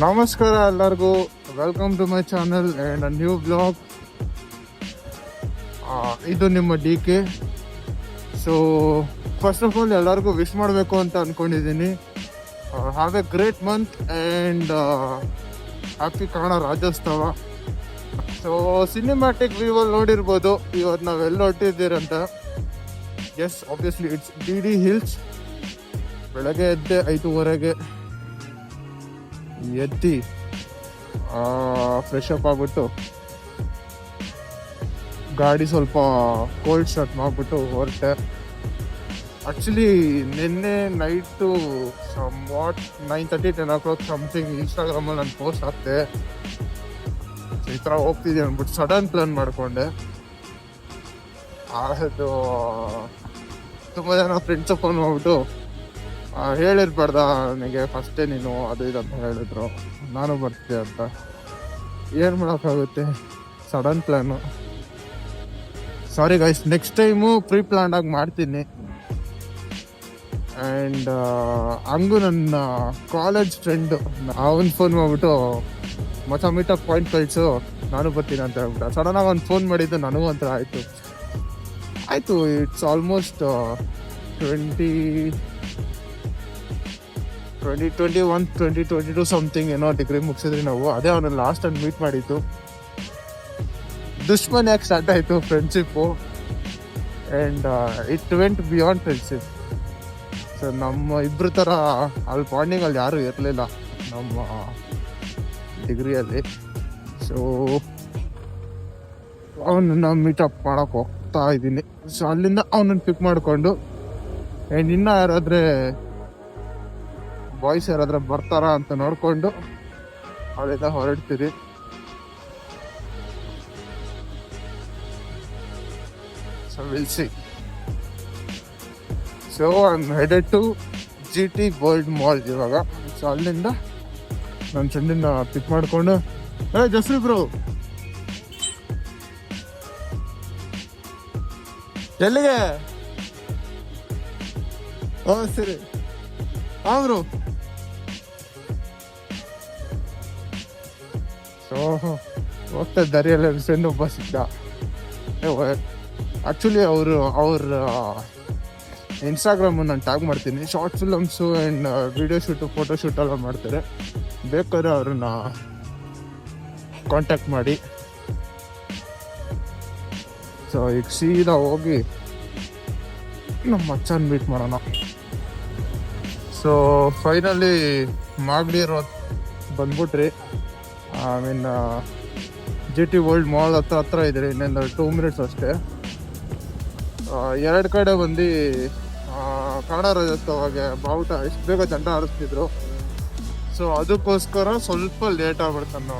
ನಮಸ್ಕಾರ ಎಲ್ಲರಿಗೂ, welcome to my channel and a new blog. ಇದು ನಿಮ್ಮ DK. So first of all ಎಲ್ಲರಿಗೂ ವಿಶ್ ಮಾಡಬೇಕು ಅಂತ ಅಂದ್ಕೊಂಡಿದ್ದೀನಿ. Have a great month and happy Kannada Rajyotsava. So cinematic ವ್ಯೂವಲ್ಲಿ ನೋಡಿರ್ಬೋದು ಇವತ್ತು ನಾವೆಲ್ಲ ಹೊಟ್ಟಿದ್ದೀರಂತ. Yes, obviously it's DD hills. ಬೆಳಗ್ಗೆ ಎದ್ದೆ 5:30ಗೆ ಎದ್ದು ಫ್ರೆಶ್ ಅಪ್ ಆಗ್ಬಿಟ್ಟು ಗಾಡಿ ಸ್ವಲ್ಪ ಕೋಲ್ಡ್ ಸ್ಟಾರ್ಟ್ ಮಾಡಿಬಿಟ್ಟು ಹೊರಟೆ. ಆ್ಯಕ್ಚುಲಿ ನಿನ್ನೆ ನೈಟು ವಾಟ್ 9:30 10 o'clock ಸಮಥಿಂಗ್ ಇನ್ಸ್ಟಾಗ್ರಾಮಲ್ಲಿ ನಾನು ಪೋಸ್ಟ್ ಹಾಕ್ತೆ, ಈ ಥರ ಹೋಗ್ತಿದ್ದೆ ಅಂದ್ಬಿಟ್ಟು ಸಡನ್ ಪ್ಲಾನ್ ಮಾಡಿಕೊಂಡೆ. ಅದು ತುಂಬ ಜನ ಫ್ರೆಂಡ್ಸ್ ಫೋನ್ ಮಾಡ್ಬಿಟ್ಟು ಹೇಳಿರ್ಬಾರ್ದ ನನಗೆ ಫಸ್ಟೇ ನೀನು ಅದು ಇದು ಅಂತ ಹೇಳಿದ್ರು, ನಾನು ಬರ್ತಿದ್ದೆ ಅಂತ. ಏನು ಮಾಡೋಕ್ಕಾಗುತ್ತೆ, sudden plan. Sorry guys, next time pre ಪ್ಲ್ಯಾನ್ಡಾಗಿ ಮಾಡ್ತೀನಿ. ಆ್ಯಂಡ್ ಹಂಗೂ ನನ್ನ ಕಾಲೇಜ್ ಫ್ರೆಂಡು ಅವನು ಫೋನ್ ಮಾಡಿಬಿಟ್ಟು ಮಚ್ಚ ಮೀಟಪ್ ಪಾಯಿಂಟ್ ಕಳಿಸು, ನಾನು ಬರ್ತೀನಿ ಅಂತ ಹೇಳ್ಬಿಟ್ಟು ಸಡನ್ನಾಗಿ ಅವ್ನು ಫೋನ್ ಮಾಡಿದ್ದು ನನಗೂ ಒಂಥರ ಆಯಿತು. ಇಟ್ಸ್ ಆಲ್ಮೋಸ್ಟ್ 2021 ಸಮಥಿಂಗ್ ಏನೋ ಡಿಗ್ರಿ ಮುಗಿಸಿದ್ರಿ ನಾವು. ಅದೇ ಅವನು ಲಾಸ್ಟ್ ಟೈಮ್ ಮೀಟ್ ಮಾಡಿದ್ದು. ದುಶ್ಮನ್ ಯಾಕೆ ಸ್ಟಾರ್ಟ್ ಆಯಿತು friendship, and it went beyond friendship. So ನಮ್ಮ ಇಬ್ಬರ ಥರ ಅಲ್ಲಿ ಬಾಂಡಿಂಗಲ್ಲಿ ಯಾರೂ ಇರಲಿಲ್ಲ ನಮ್ಮ ಡಿಗ್ರಿಯಲ್ಲಿ. ಸೊ ಅವನನ್ನು ಮೀಟಪ್ ಮಾಡೋಕ್ಕೆ ಹೋಗ್ತಾ ಇದ್ದೀನಿ. ಸೊ ಅಲ್ಲಿಂದ ಅವನನ್ನು ಪಿಕ್ ಮಾಡಿಕೊಂಡು ಆ್ಯಂಡ್ ಇನ್ನೂ ಯಾರಾದರೆ ಬಾಯ್ಸ್ ಯಾರಾದ್ರೆ ಬರ್ತಾರಾ ಅಂತ ನೋಡಿಕೊಂಡು ಅಲ್ಲಿಂದ ಹೊರಡ್ತೀರಿ. So will see. So I am headed to GT world mall ಇವಾಗ. ಸೊ ಅಲ್ಲಿಂದ ನನ್ನ ಫ್ರೆಂಡಿನ ಪಿಕ್ ಮಾಡಿಕೊಂಡು, ಜಸ್ವಿ ಬ್ರೋ ಎಲ್ಲಿಗೆ? ಸರಿ, ಹಾಂ ಬ್ರೋ. ಸೊ ಹೋಗ್ತಾ ದಾರಿಯಲ್ಲಿ ಫ್ರೆಂಡ್ ಒಬ್ಬ ಸಿಕ್ತ. ಆ್ಯಕ್ಚುಲಿ ಅವ್ರ ಇನ್ಸ್ಟಾಗ್ರಾಮನ್ನು ನಾನು ಟ್ಯಾಗ್ ಮಾಡ್ತೀನಿ. Short films and video shoot, photo shoot ಎಲ್ಲ ಮಾಡ್ತಾರೆ. ಬೇಕಾದ್ರೆ ಅವ್ರನ್ನ ಕಾಂಟ್ಯಾಕ್ಟ್ ಮಾಡಿ. ಸೊ ಈಗ ಸೀದಾ ಹೋಗಿ ನಮ್ಮ ಮಚ್ಚನ ಮೀಟ್ ಮಾಡೋಣ. ಸೊ ಫೈನಲಿ ಮಾಗಡಿ ರೋಡ್ ಬಂದ್ಬಿಟ್ರಿ. I mean GT world mall ಹತ್ರ ಇದ್ರಿ. ಇನ್ನೊಂದು 2 minutes ಅಷ್ಟೇ. ಎರಡು ಕಡೆ ಬಂದು ಕನ್ನಡ ರಾಜ್ಯೋತ್ಸವಗೆ ಬಾವುಟ ಎಷ್ಟು ಬೇಗ ಜಂಡ ಹಾರಿಸ್ತಿದ್ರು. ಸೊ ಅದಕ್ಕೋಸ್ಕರ ಸ್ವಲ್ಪ ಲೇಟ್ ಆಗ್ಬಿಡ್ತಾನು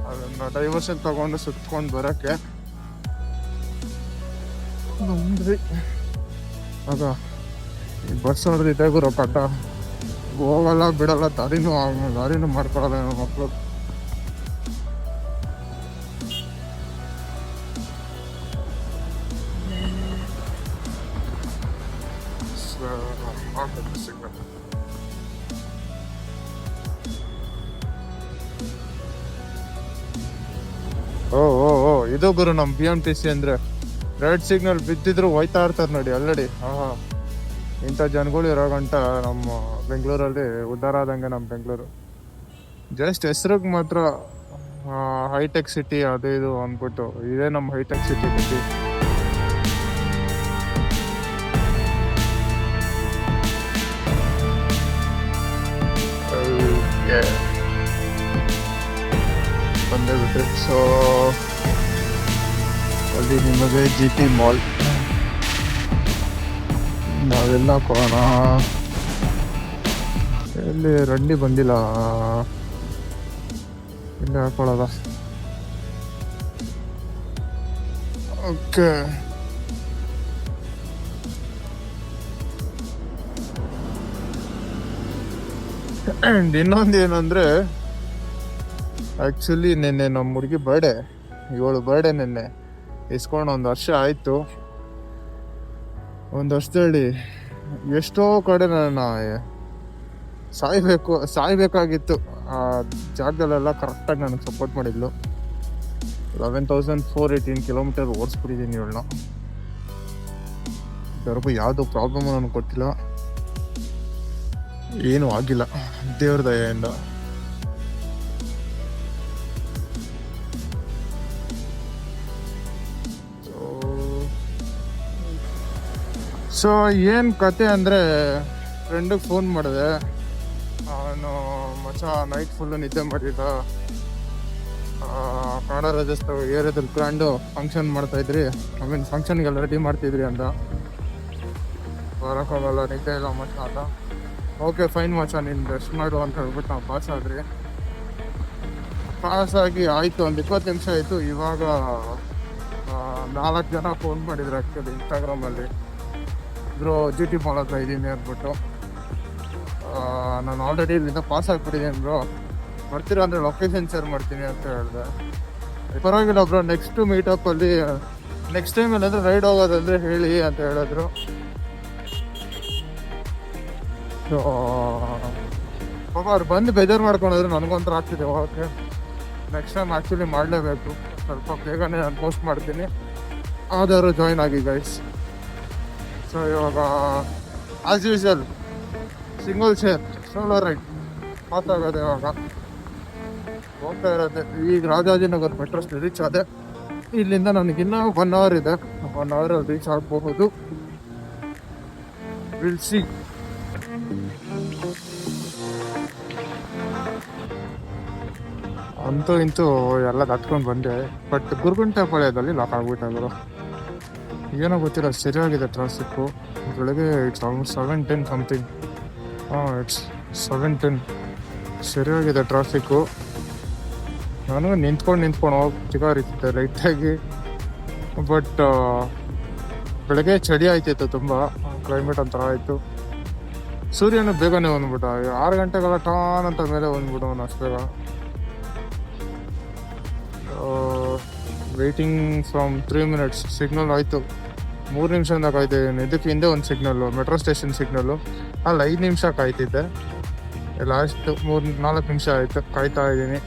ಅದನ್ನು ಡೈವರ್ಷನ್ ತೊಗೊಂಡು ಸುತ್ಕೊಂಡು ಬರೋಕ್ಕೆ. ಬಂದ್ರಿ ಆಗ ಈ ಬಸ್ ಹೊಡೆದಿದ್ದೆ ಗುರು ಕಟ್ಟ ಹೋಗಲ್ಲ ಬಿಡಲ್ಲ, ದಾರಿನೂ ಮಾಡ್ಕೊಳಲ್ಲ ನಮ್ಮ ಮಕ್ಕಳು. ಇದು ಗುರು ನಮ್ಮ BMTC ಅಂದರೆ ರೆಡ್ ಸಿಗ್ನಲ್ ಬಿದ್ದಿದ್ರು ಹೋಯ್ತಾ ಇರ್ತಾರೆ ನೋಡಿ ಆಲ್ರೆಡಿ. ಇಂಥ ಜನಗಳು ಇರೋ ಗಂಟ ನಮ್ಮ ಬೆಂಗಳೂರಲ್ಲಿ ಉದ್ಧಾರ ಆದಂಗೆ. ನಮ್ಮ ಬೆಂಗಳೂರು ಜಸ್ಟ್ ಹೆಸ್ರಿಗೆ ಮಾತ್ರ ಹೈಟೆಕ್ ಸಿಟಿ ಅದು ಇದು ಅಂದ್ಬಿಟ್ಟು, ಇದೇ ನಮ್ಮ ಹೈಟೆಕ್ ಸಿಟಿ ಬಂದು. ಬಂದೇ ಬಿಟ್ರಿ. ಸೊ ಅಲ್ಲಿ ನಿಮಗೆ GT ಮಾಲ್ ನಾವೆಲ್ಲ ಹಾಕೋಣ. ಎಲ್ಲಿ ರಂಡಿ ಬಂದಿಲ್ಲ, ಇಲ್ಲಿ ಹಾಕೊಳ್ಳೋದ. ಓಕೆ, ಆ್ಯಂಡ್ ಇನ್ನೊಂದು ಏನಂದರೆ, ಆ್ಯಕ್ಚುಲಿ ನಿನ್ನೆ ನಮ್ಮ ಹುಡುಗಿ ಬರ್ಡೇ, ಇವಳು ಬರ್ಡೇ ನಿನ್ನೆ ಇಸ್ಕೊಂಡು 1 ವರ್ಷ ಆಯಿತು. 1 ವರ್ಷದಲ್ಲಿ ಎಷ್ಟೋ ಕಡೆ ನನ್ನ ಸಾಯ್ಬೇಕಾಗಿತ್ತು. ಆ ಜಾಗದಲ್ಲೆಲ್ಲ ಕರೆಕ್ಟಾಗಿ ನನಗೆ ಸಪೋರ್ಟ್ ಮಾಡಿದ್ಲು. 11,418 ಕಿಲೋಮೀಟರ್ ಓಡಿಸ್ಬಿಟ್ಟಿದ್ದೀನಿ ಇವಳನ್ನ. ಯಾರಿಗೂ ಯಾವುದೋ ಪ್ರಾಬ್ಲಮ್ ನನಗೆ ಗೊತ್ತಿಲ್ಲ, ಏನೂ ಆಗಿಲ್ಲ ದೇವ್ರ ದಯೆಯಿಂದ. ಸೊ ಏನು ಕತೆ ಅಂದರೆ, ಫ್ರೆಂಡಿಗೆ ಫೋನ್ ಮಾಡಿದೆ. ಅವನು ಮಚ್ಚ ನೈಟ್ ಫುಲ್ಲು ನಿದ್ದೆ ಮಾಡಿದ್ದ, ಕನ್ನಡ ರಾಜ್ಯೋತ್ಸವ ಏರಿಯಾದಲ್ಲಿ ಗ್ರ್ಯಾಂಡು ಫಂಕ್ಷನ್ ಮಾಡ್ತಾಯಿದ್ರಿ, ಫಂಕ್ಷನ್ಗೆಲ್ಲ ರೆಡಿ ಮಾಡ್ತಿದ್ರಿ ಅಂತ. ಬರೋಕ್ಕಾಗಲ್ಲ, ನಿದ್ದೆ ಇಲ್ಲ ಮಚ್ಚ ಅಂತ. ಓಕೆ ಫೈನ್ ಮಚ್ಚ, ನೀನು ರೆಸ್ಟ್ ಮಾಡು ಅಂತ ಹೇಳ್ಬಿಟ್ಟು ನಾವು ಪಾಸ್ ಆದ್ರಿ. ಪಾಸಾಗಿ ಆಯಿತು, ಒಂದು 20 ನಿಮಿಷ ಆಯಿತು. ಇವಾಗ 4 ಜನ ಫೋನ್ ಮಾಡಿದ್ರು ಆ್ಯಕ್ಚುಲಿ ಇನ್ಸ್ಟಾಗ್ರಾಮಲ್ಲಿ. ಇದ್ರು ಜಿ ಟಿ ಮಾಲ್ ಹತ್ರ ಇದ್ದೀನಿ ಅಂದ್ಬಿಟ್ಟು. ನಾನು ಆಲ್ರೆಡಿ ಇಲ್ಲಿಂದ ಪಾಸ್ ಆಗಿಬಿಟ್ಟಿದ್ದೀನಿ ಬ್ರೋ, ಬರ್ತೀರಾ ಅಂದರೆ ಲೊಕೇಶನ್ ಶೇರ್ ಮಾಡ್ತೀನಿ ಅಂತ ಹೇಳಿದೆ. ಪರವಾಗಿಲ್ಲ ಬ್ರೋ, ನೆಕ್ಸ್ಟ್ ಮೀಟಪ್ಪಲ್ಲಿ ನೆಕ್ಸ್ಟ್ ಟೈಮ್ ಏನಾದರೂ ರೈಡ್ ಹೋಗೋದಂದರೆ ಹೇಳಿ ಅಂತ ಹೇಳಿದ್ರು. ಸೊ ಪಾಪ ಅವ್ರು ಬಂದು ಬೇಜಾರು ಮಾಡ್ಕೊಂಡಿದ್ರು, ನನಗೊಂಥರ ಆಗ್ತಿದೆ ಹೋಗೋಕ್ಕೆ. ನೆಕ್ಸ್ಟ್ ಟೈಮ್ ಆ್ಯಕ್ಚುಲಿ ಮಾಡಲೇಬೇಕು. ಸ್ವಲ್ಪ ಬೇಗನೆ ನಾನು ಪೋಸ್ಟ್ ಮಾಡ್ತೀನಿ, ಆದರೂ ಜಾಯ್ನ್ ಆಗಿ ಗೈಸ್. ಸೊ ಇವಾಗ as usual single share solo ride ಮಾತಾಗೋದೆ. ಇವಾಗ ಹೋಗ್ತಾ ಇರೋದೆ. ಈಗ ರಾಜಾಜಿನಗರ್ ಮೆಟ್ರೋ ರೀಚ್ ಆದೆ. ಇಲ್ಲಿಂದ ನನಗಿನ್ನೂ 1 ಅವರ್ ಇದೆ, 1 ಅವರಲ್ಲಿ ರೀಚ್ ಆಗಬಹುದು. Will see. ಅಂತೂ ಇಂತೂ ಎಲ್ಲ ದಾಟ್ಕೊಂಡು ಬಂದೆ. ಬಟ್ ಗುರುಗುಂಟೆಪಾಳ್ಯದಲ್ಲಿ ಲಾಕ್ ಆಗ್ಬಿಟ್ಟಾದ್ರು. ಏನೋ ಗೊತ್ತಿಲ್ಲ, ಸರಿಯಾಗಿದೆ ಟ್ರಾಫಿಕ್ಕು. ಬೆಳಗ್ಗೆ ಇಟ್ಸ್ ಆಲ್ಮೋಸ್ಟ್ 7:10 ಸಮಥಿಂಗ್. ಇಟ್ಸ್ 7:10 ಸರಿಯಾಗಿದೆ ಟ್ರಾಫಿಕ್ಕು. ನನಗೂ ನಿಂತ್ಕೊಂಡು ಹೋಗಿ ಚಿಗಾರಿತಿದ್ದೆ ಲೈಟಾಗಿ. ಬಟ್ ಬೆಳಗ್ಗೆ ಚಳಿ ಆಯ್ತಿತ್ತು ತುಂಬ, ಕ್ಲೈಮೇಟ್ ಒಂಥರ ಆಯಿತು. ಸೂರ್ಯನು ಬೇಗನೆ ಬಂದ್ಬಿಟ್ಟ, 6 ಗಂಟೆಗೆಲ್ಲ ಟಾನ್ ಅಂತ ಮೇಲೆ ಬಂದ್ಬಿಟ್ಟು ಅವನು ಅಷ್ಟು ಬೇಗ. Waiting from 3 minutes. ಸಿಗ್ನಲ್ ಆಯಿತು, 3 ನಿಮಿಷದಿಂದ ಕಾಯ್ತಿದ್ದೀನಿ. ಇದಕ್ಕೆ ಹಿಂದೆ ಒಂದು ಸಿಗ್ನಲ್ಲು, ಮೆಟ್ರೋ ಸ್ಟೇಷನ್ ಸಿಗ್ನಲ್ಲು, ಅಲ್ಲಿ 5 ನಿಮಿಷ ಕಾಯ್ತಿದ್ದೆ. ಲಾಸ್ಟ್ 3-4 ನಿಮಿಷ ಆಯಿತು ಕಾಯ್ತಾ ಇದ್ದೀನಿ.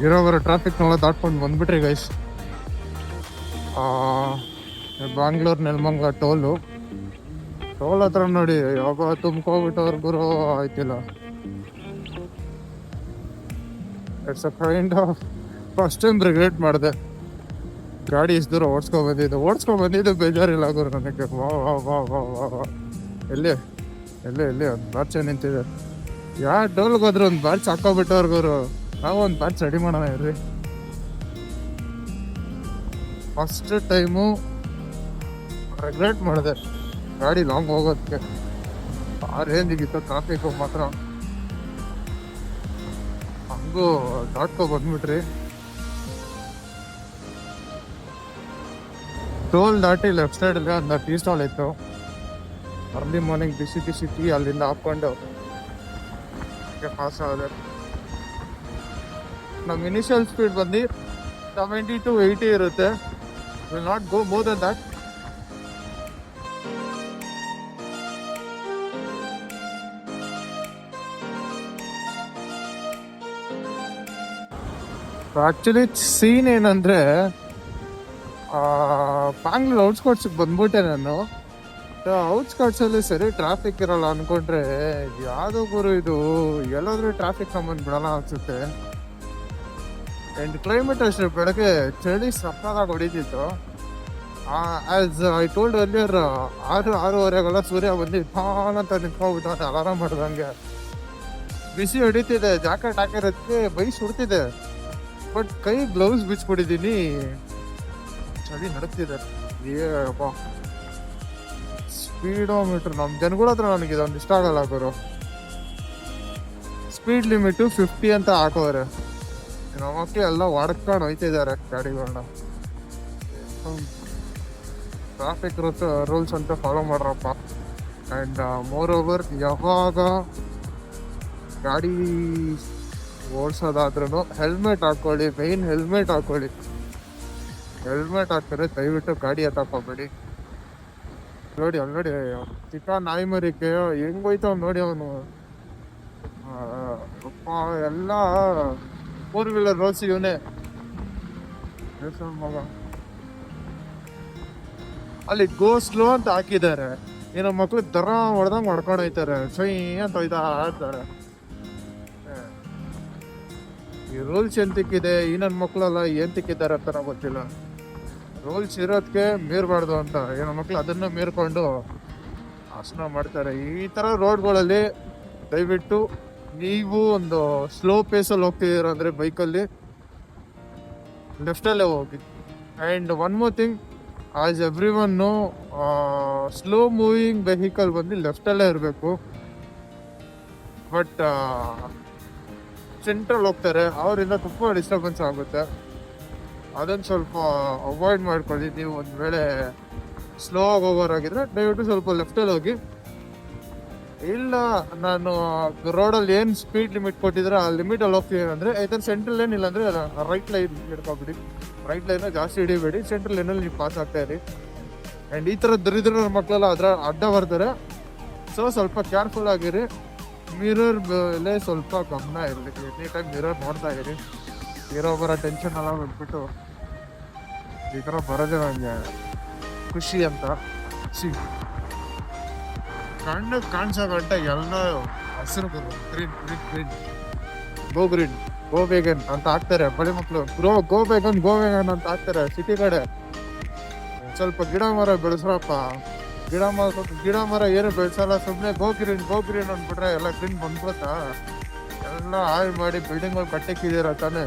ಇರೋವರ ಟ್ರಾಫಿಕ್ನೆಲ್ಲ ದಾಟ್ಕೊಂಡು ಬಂದ್ಬಿಟ್ರಿ ಗೈಸ್. ಬ್ಯಾಂಗ್ಳೂರು ನೆಲಮಂಗಲ ಟೋಲ್ ಹತ್ರ ನೋಡಿ, ಯಾವಾಗ ತುಂಬ್ಕೊಬಿಟ್ಟವ್ರಿಗೂ ಆಯ್ತಿಲ್ಲ. It's a kind of first time regret ಮಾಡಿದೆ. ಗಾಡಿ ಇಷ್ಟು ದೂರ ಓಡಿಸ್ಕೊಂಡ್ಬಂದಿದ್ದು ಬೇಜಾರಿಲ್ಲ ಗುರು ನನಗೆ. ವಾ ಎಲ್ಲಿ ಒಂದು ಬ್ಯಾಚ್ ನಿಂತಿದೆ. ಯಾವ ಡೋಲ್ಗೆ ಹೋದ್ರು ಒಂದು ಬ್ಯಾಚ್ ಹಾಕೋಬಿಟ್ಟವ್ರಿಗೂ. ನಾವು ಒಂದು ಬ್ಯಾಚ್ ರೆಡಿ ಮಾಡೋಣ ಇರ್ರಿ. ಫಸ್ಟ್ ಟೈಮು ರಿಗ್ರೆಟ್ ಮಾಡಿದೆ ಗಾಡಿ ಲಾಂಗ್ ಹೋಗೋದಕ್ಕೆ. ಆ ರೇಂಜಿಗಿತ್ತು ಟ್ರಾಫಿಕ್ಕು ಮಾತ್ರ. ಹಂಗೂ ದಾಟ್ಕೊ ಬಂದ್ಬಿಟ್ರಿ. ಟೋಲ್ ದಾಟಿ ಲೆಫ್ಟ್ ಸೈಡಲ್ಲಿ ಒಂದು ಟೀ ಸ್ಟಾಲ್ ಇತ್ತು. ಅರ್ಲಿ ಮಾರ್ನಿಂಗ್ ಬಿಸಿ ಟೀ ಅಲ್ಲಿಂದ ಹಾಕ್ಕೊಂಡು ಪಾಸ್ ಆದೆ. ನಮ್ಮ ಇನಿಷಿಯಲ್ ಸ್ಪೀಡ್ ಬಂದು 70 to 80 ಇರುತ್ತೆ. Will not go more than that. Actually scene ಏನಂದರೆ, ಬ್ಯಾಂಗ್ಳೂರ್ ಔಟ್ಸ್ಕರ್ಟ್ಸಿಗೆ ಬಂದ್ಬಿಟ್ಟೆ ನಾನು. ಔಟ್ಸ್ಕರ್ಟ್ಸಲ್ಲಿ ಸರಿ ಟ್ರಾಫಿಕ್ ಇರಲ್ಲ ಅಂದ್ಕೊಂಡ್ರೆ, ಯಾವುದೋ ಗುರು ಇದು ಎಲ್ಲಾದ್ರೂ ಟ್ರಾಫಿಕ್ ಸಂಬಂಧ ಬಿಡಲ್ಲ ಅನಿಸುತ್ತೆ. ಆ್ಯಂಡ್ ಕ್ಲೈಮೇಟ್ ಅಷ್ಟೇ, ಬೆಳಗ್ಗೆ ಚಳಿ ಸಪ್ಪದಾಗಿ ಹೊಡಿತಿತ್ತು. ಆ್ಯಸ್ ಐ ಟೋಲ್ಡ್ ಅರ್ಲಿಯರ್, 6-6:30 ಸೂರ್ಯ ಬಂದು ಅಂತ ನಿಂತ್ಕೊಂಡ್ಬಿಟ್ಟು ಅಲಾರಾಮ್ ಮಾಡ್ದಂಗೆ. ಬಿಸಿ ಹೊಡಿತಿದೆ, ಜಾಕೆಟ್ ಹಾಕಿರೋದಕ್ಕೆ ಬೈ ಸುಡ್ತಿದೆ. ಬಟ್ ಕೈ ಗ್ಲೌಸ್ ಬಿಚ್ಬಿಟ್ಟಿದ್ದೀನಿ, ಚಳಿ ನಡುತ್ತಿದೆ. ಸ್ಪೀಡೋಮೀಟ್ರ್ ನಮ್ಮ ಜನಗಳ ಹತ್ರ ನನಗೆ ಇದೊಂದು ಇಷ್ಟ ಆಗಲ್ಲ ಗುರು. ಸ್ಪೀಡ್ ಲಿಮಿಟು 50 ಅಂತ ಹಾಕೋರೆ. ನಮ್ಮ ಮಕ್ಕಳು ಎಲ್ಲ ಹೊಡ್ಕೊಂಡು ಹೋಯ್ತಿದ್ದಾರೆ ಗಾಡಿಗಳನ್ನ. ಟ್ರಾಫಿಕ್ ರೂಲ್ಸ್ ಅಂತ ಫಾಲೋ ಮಾಡ್ರಪ್ಪ. ಆ್ಯಂಡ್ ಮೋರ್ ಓವರ್, ಯಾವಾಗ ಗಾಡಿ ಓಡಿಸೋದಾದ್ರೂ ಹೆಲ್ಮೆಟ್ ಹಾಕ್ಕೊಳ್ಳಿ. ಮೇನ್ ಹೆಲ್ಮೆಟ್ ಹಾಕ್ಕೊಳ್ಳಿ. ಹೆಲ್ಮೆಟ್ ಹಾಕ್ತಾರೆ ದಯವಿಟ್ಟು ಗಾಡಿ ಹತ್ತಾಕೋಬೇಡಿ. ನೋಡಿ ಚಿಕ್ಕ ನಾಯಿ ಮರಿಕೆ ಹೆಂಗೋಯ್ತಾವ್ ನೋಡಿ ಅವನು. ಎಲ್ಲ 4 ವೀಲರ್ ರೋಲ್ಸ್ ಇವನೇ ಮಗ. ಅಲ್ಲಿ ಗೋ ಸ್ಲೋ ಅಂತ ಹಾಕಿದ್ದಾರೆ, ಏನೋ ಮಕ್ಳು ದರ ಹೊಡೆದಂಗ್ ಹೊಡ್ಕೊಂಡು ಹೋಯ್ತಾರೆ, ಸೈ ಅಂತ ಹೋಯ್ತಾ ಇರ್ತಾರೆ. ಈ ರೂಲ್ಸ್ ಎಂತಕ್ಕಿದೆ, ಈ ನನ್ನ ಮಕ್ಳೆಲ್ಲ ಏನ್ ತಿಕ್ಕಿದ್ದಾರೆ ಅಂತ ಗೊತ್ತಿಲ್ಲ. ರೂಲ್ಸ್ ಇರೋದಕ್ಕೆ ಮೀರ್ಬಾರ್ದು ಅಂತ, ಏನೋ ಮಕ್ಳು ಅದನ್ನ ಮೀರ್ಕೊಂಡು ಹಾಸನ ಮಾಡ್ತಾರೆ. ಈ ತರ ರೋಡ್ಗಳಲ್ಲಿ ದಯವಿಟ್ಟು ನೀವು ಒಂದು ಸ್ಲೋ ಪೇಸಲ್ಲಿ ಹೋಗ್ತಿದ್ದೀರ ಅಂದ್ರೆ ಬೈಕಲ್ಲಿ ಲೆಫ್ಟಲ್ಲೇ ಹೋಗಿ. And one more thing, as everyone know, slow moving vehicle ಬಂದು ಲೆಫ್ಟಲ್ಲೇ ಇರಬೇಕು. ಬಟ್ ಸೆಂಟ್ರಲ್ ಹೋಗ್ತಾರೆ, ಅವರಿಂದ ತುಂಬ ಡಿಸ್ಟರ್ಬೆನ್ಸ್ ಆಗುತ್ತೆ. ಅದನ್ನು ಸ್ವಲ್ಪ ಅವಾಯ್ಡ್ ಮಾಡ್ಕೊಳ್ಳಿ. ನೀವು ಒಂದು ವೇಳೆ ಸ್ಲೋ ಆಗಿ ಹೋಗೋರಾಗಿದ್ರೆ ದಯವಿಟ್ಟು ಸ್ವಲ್ಪ ಲೆಫ್ಟಲ್ಲಿ ಹೋಗಿ. ಇಲ್ಲ ನಾನು ರೋಡಲ್ಲಿ ಏನು ಸ್ಪೀಡ್ ಲಿಮಿಟ್ ಕೊಟ್ಟಿದ್ರೆ ಆ ಲಿಮಿಟಲ್ಲಿ ಹೋಗ್ತೀನಿ ಅಂದರೆ ಇದನ್ನು ಸೆಂಟ್ರಲ್ ಲೈನ್, ಇಲ್ಲಾಂದರೆ ರೈಟ್ ಲೈನ್ ಹಿಡ್ಕೊಬಿಡಿ. ರೈಟ್ ಲೈನ ಜಾಸ್ತಿ ಹಿಡಿಬೇಡಿ, ಸೆಂಟ್ರಲ್ ಲೈನಲ್ಲಿ ನೀವು ಪಾಸ್ ಆಗ್ತಾ ಇರಿ. ಆ್ಯಂಡ್ ಈ ಥರ ದರಿದ್ರ ಮಕ್ಕಳೆಲ್ಲ ಅದರ ಅಡ್ಡ ಬರ್ತಾರೆ, ಸೊ ಸ್ವಲ್ಪ ಕೇರ್ಫುಲ್ ಆಗಿರಿ. ಮಿರರ್ ಮೇಲೆ ಸ್ವಲ್ಪ ಗಮನ ಇರಲಿ, ಎನಿ ಟೈಮ್ ಮಿರರ್ ನೋಡ್ತಾ ಇರಿ. ಇರೋ ಬರೋ ಟೆನ್ಷನ್ ಎಲ್ಲ ಬಿಟ್ಬಿಟ್ಟು ಈ ಥರ ಬರೋದೇ ನನಗೆ ಖುಷಿ ಅಂತ. ಕಣ್ಣು ಕಾಣಿಸೋ ಗಂಟೆ ಎಲ್ಲ ಹಸಿರು green green green go green go ಬೇಗನ್ ಅಂತ ಹಾಕ್ತಾರೆ ಬಳಿ ಮಕ್ಕಳು. ಗೋ ಬೇಗನ್ ಅಂತ ಹಾಕ್ತಾರೆ ಸಿಟಿ ಕಡೆ. ಸ್ವಲ್ಪ ಗಿಡ ಮರ ಬೆಳೆಸ್ರಪ್ಪ. ಗಿಡ ಮರ ಏನು ಬೆಳೆಸಲ್ಲ, ಸುಮ್ಮನೆ ಗೋ ಗ್ರೀನ್ ಅಂದ್ಬಿಟ್ರೆ ಎಲ್ಲ ಗ್ರೀನ್ ಬಂದ್ಬಿಡುತ್ತಾ? ಎಲ್ಲ ಹಾಳು ಮಾಡಿ ಬಿಲ್ಡಿಂಗ್ಗಳು ಕಟ್ಟಕ್ಕಿದ್ದೀರ ತಾನೆ.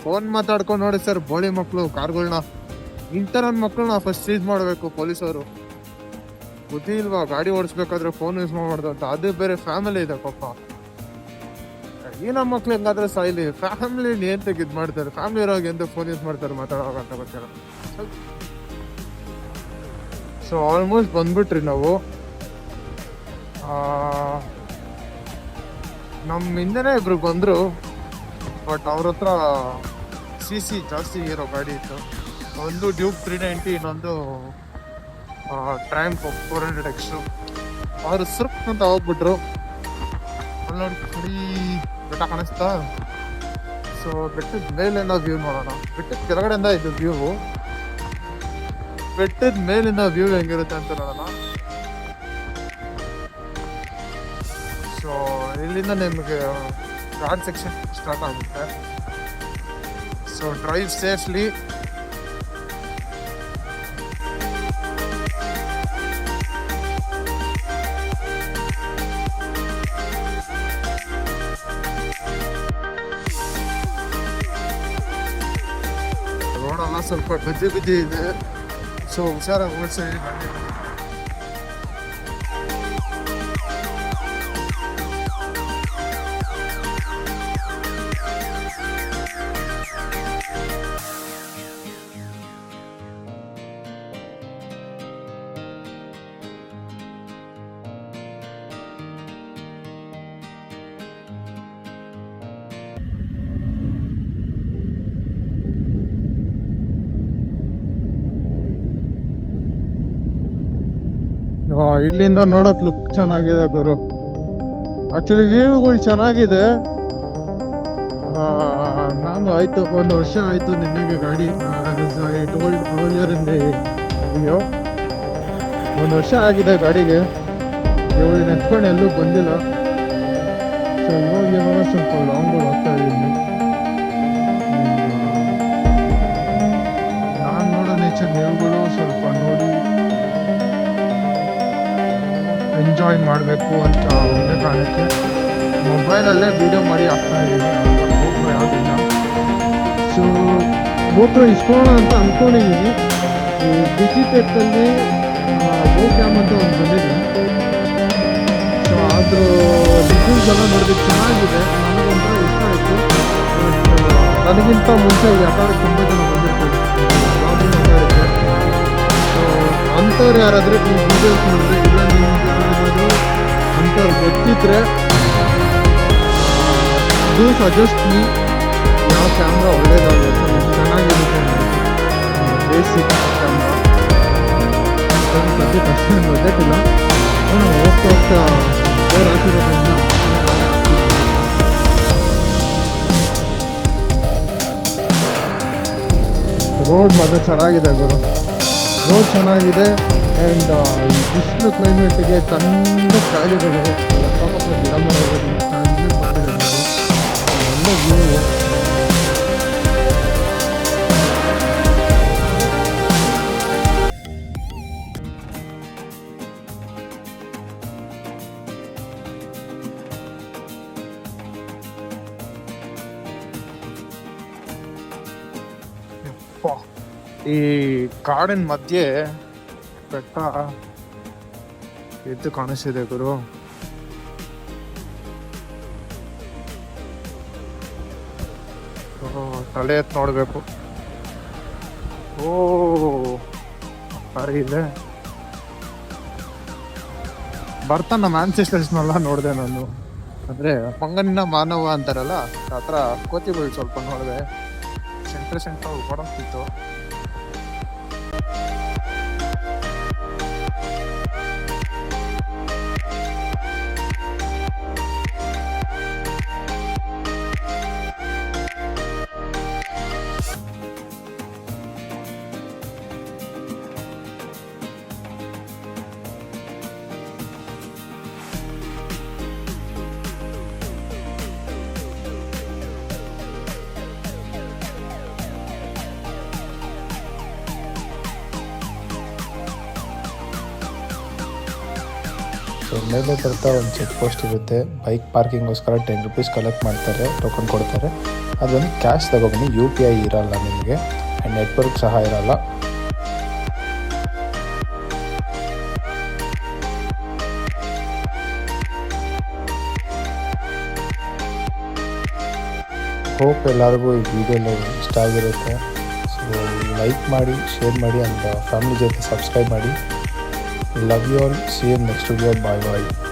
ಫೋನ್ ಮಾತಾಡ್ಕೊಂಡು ನೋಡಿ ಸರ್, ಬೋಳಿ ಮಕ್ಕಳು ಕಾರ್ಗಳನ್ನ. ಇಂಥ ನನ್ನ ಮಕ್ಕಳನ್ನ ಫಸ್ಟ್ ಸೀಸ್ ಮಾಡಬೇಕು ಪೊಲೀಸವರು. ಬುದ್ಧಿ ಇಲ್ವಾ? ಗಾಡಿ ಓಡಿಸ್ಬೇಕಾದ್ರೆ ಫೋನ್ ಯೂಸ್ ಮಾಡಬಾರ್ದು ಅಂತ. ಅದು ಬೇರೆ ಫ್ಯಾಮಿಲಿ ಇದೆ ಪಾಪ. ಈ ನಮ್ಮ ಮಕ್ಳು ಹೆಂಗಾದ್ರೆ ಸಾಯ್ಲಿ, ಫ್ಯಾಮಿಲಿ ಏನ್ ತೆಗಿದ್ ಮಾಡ್ತಾರೆ? ಫ್ಯಾಮಿಲಿ ಇರೋವಾಗ ಎಂತ ಫೋನ್ ಯೂಸ್ ಮಾಡ್ತಾರೆ ಮಾತಾಡುವಾಗ ಅಂತ ಗೊತ್ತಿಲ್ಲ. ಸೊ ಆಲ್ಮೋಸ್ಟ್ ಬಂದ್ಬಿಟ್ರಿ ನಾವು. ನಮ್ಮ ಹಿಂದೆನೇ ಇಬ್ರು ಬಂದ್ರು, ಬಟ್ ಅವ್ರ ಹತ್ರ CC ಜಾಸ್ತಿ ಇರೋ ಗಾಡಿ ಇತ್ತು. ಒಂದು ಡ್ಯೂಕ್ 390, ಇನ್ನೊಂದು ಟ್ರ್ಯಾಂಪ್ 400X. ಅವರು ಸುರ್ಕ್ ಅಂತ ಹೋಗ್ಬಿಟ್ರು. ಅಲ್ಲಿ ನೋಡಿ ಕುಡಿ ಬೆಟ್ಟ ಕಾಣಿಸ್ತಾ. ಸೊ ಬೆಟ್ಟದ ಮೇಲಿಂದ ವ್ಯೂ ನೋಡೋಣ. ಬೆಟ್ಟದ ಕೆಳಗಡೆಯಿಂದ ಇದು ವ್ಯೂ, ಬೆಟ್ಟದ ಮೇಲಿಂದ ವ್ಯೂ ಹೆಂಗಿರುತ್ತೆ ಅಂತ ನೋಡೋಣ. ಸೊ ಇಲ್ಲಿಂದ ನಿಮಗೆ ಘಾಟ್ ಸೆಕ್ಷನ್ ಸ್ಟಾರ್ಟ್ ಆಗುತ್ತೆ. So drive safely. ರೋಡೆಲ್ಲ ಸ್ವಲ್ಪ ಗಜ್ಜಿ ಇದೆ, ಸೊ ಹುಷಾರಾಗಿ ಓಡಿಸಿ. ಇಲ್ಲಿಂದ ನೋಡಕ್ ಲುಕ್ ಚೆನ್ನಾಗಿದೆ ಗುರು. ಆಕ್ಚುಲಿ ವ್ಯೂಗಳು ಚೆನ್ನಾಗಿದೆ. ನಾನು ಆಯ್ತು 1 ವರ್ಷ ಆಯ್ತು ನಿಮಗೆ ಗಾಡಿ ಅಯ್ಯೋ 1 ವರ್ಷ ಆಗಿದೆ ಗಾಡಿಗೆ. ಇವಾಗ ನೆತ್ಕೊಂಡು ಎಲ್ಲೂ ಬಂದಿಲ್ಲ. ಸೊ ಇವಾಗ ಸ್ವಲ್ಪ ಲಾಂಗ್ ಹೋಗ್ತಾ ಇದ್ದೀನಿ. ನಾನು ನೋಡೋ ನೇಚರ್ ನೀವುಗಳು ಸ್ವಲ್ಪ ನೋಡಿ ಎಂಜಾಯ್ ಮಾಡಬೇಕು ಅಂತ ಒಂದೇ ಕಾರಣಕ್ಕೆ ಮೊಬೈಲಲ್ಲೇ ವೀಡಿಯೋ ಮಾಡಿ ಹಾಕ್ತಾ ಇದ್ದೀನಿ. GoPro ಯಾವುದಿಲ್ಲ. ಸೊ GoPro ಇಸ್ಕೊಳ್ಳೋಣ ಅಂತ ಅಂದ್ಕೊಂಡಿದ್ದೀನಿ. ಈ ಡಿಜಿಟೆಕ್ಕಲ್ಲಿ GoCam ಅಂತ ಒಂದು ಬಂದಿದೆ. ಸೊ ಅದ್ರ ರಿವ್ಯೂಸ್ ಎಲ್ಲ ನೋಡಿದ್ರೆ ಚೆನ್ನಾಗಿದೆ. ನನಗೊಂಥರ ಇಷ್ಟ ಆಯಿತು. ಬಟ್ ನನಗಿಂತ ಮುಂಚೆ ಯಾಕಂದರೆ ತುಂಬ ಜನ ಬಂದಿರ್ತಾರೆ ಬ್ಲಾಗಿಂಗ್ ಮಾತಾಡಿದ್ರೆ. ಸೊ ಅಂಥವ್ರು ಯಾರಾದರೆ ಈ ವೀಡಿಯೋಸ್ ನೋಡಿದ್ರೆ, ಇಲ್ಲ ನಿಮ್ಗೆ ಯಾರಾದರೂ ಅಂಥವ್ರು ಗೊತ್ತಿದ್ರೆ ಡೂ ಸಜೆಸ್ಟ್ ಮೀ ಯಾವ ಕ್ಯಾಮ್ರಾ ಒಳ್ಳೇದಾಗುತ್ತೆ, ಚೆನ್ನಾಗಿರುತ್ತೆ. ಬೇಸಿಕ್ ಕ್ಯಾಮ್ರಾ ಸದ್ಯಕ್ಕೆ ಅಷ್ಟೇನು ಬಜೆಟ್ ಇಲ್ಲ. ಹೋಗ್ತಾ ಹೋಗ್ತಾ ಬೋರ್ ಹಾಕಿರೋದ್ರಿಂದ ರೋಡ್ ಮಾತ್ರ ಚೆನ್ನಾಗಿದೆ ಗುರು. ರೋಡ್ ಚೆನ್ನಾಗಿದೆ. ಆ್ಯಂಡ್ ಬಿಸಿಲು ಕ್ಲೈಮೇಟಿಗೆ ತಣ್ಣ ಕಾಯಿಲೆಗಳು ಅಕ್ಕಪಕ್ಕ ಗಿಡ ಮರಗಳು ತಣ್ಣ ಪಕ್ಕದಲ್ಲಿ ಒಳ್ಳೆ ವ್ಯೂ. ಈ ಕಾಡಿನ ಮಧ್ಯೆ ಬೆಟ್ಟ ಎದ್ದು ಕಾಣಿಸ್ತಿದೆ ಗುರು. ತಲೆ ಎತ್ತು ನೋಡಬೇಕು. ಸರಿ ಇದೆ. ಬರ್ತಾನ ನಮ್ಮ ಆನ್ಸೆಸ್ಟರ್ಸ್ನೆಲ್ಲ ನೋಡಿದೆ ನಾನು. ಅಂದರೆ ಮಂಗನಿನ ಮಾನವ ಅಂತಾರಲ್ಲ, ಆ ಥರ ಕೋತಿಗಳು ಸ್ವಲ್ಪ ನೋಡಿದೆ. ಸೆಂಟ್ರ್ ಹೊಡೋಗ್ತಿತ್ತು. ಸೊ ಮೇಲೆ ಬರ್ತಾ ಒಂದು ಚೆಕ್ ಪೋಸ್ಟ್ ಇರುತ್ತೆ. ಬೈಕ್ ಪಾರ್ಕಿಂಗೋಸ್ಕರ 10 ರೂಪೀಸ್ ಕಲೆಕ್ಟ್ ಮಾಡ್ತಾರೆ, ಟೋಕನ್ ಕೊಡ್ತಾರೆ. ಅದನ್ನು ಕ್ಯಾಶ್ ತಗೊಬನ್ನಿ. UPI ಇರಲ್ಲ ನಿಮಗೆ, ಆ್ಯಂಡ್ ನೆಟ್ವರ್ಕ್ ಸಹ ಇರಲ್ಲ. ಹೋಪ್ ಎಲ್ಲರಿಗೂ ಈ ವಿಡಿಯೋ ಇಷ್ಟ ಆಗಿರುತ್ತೆ. ಸೊ ಲೈಕ್ ಮಾಡಿ, ಶೇರ್ ಮಾಡಿ, ಆ್ಯಂಡ್ ಫ್ಯಾಮಿಲಿ ಜೊತೆ ಸಬ್ಸ್ಕ್ರೈಬ್ ಮಾಡಿ. Love you all. See you in next video. Bye bye.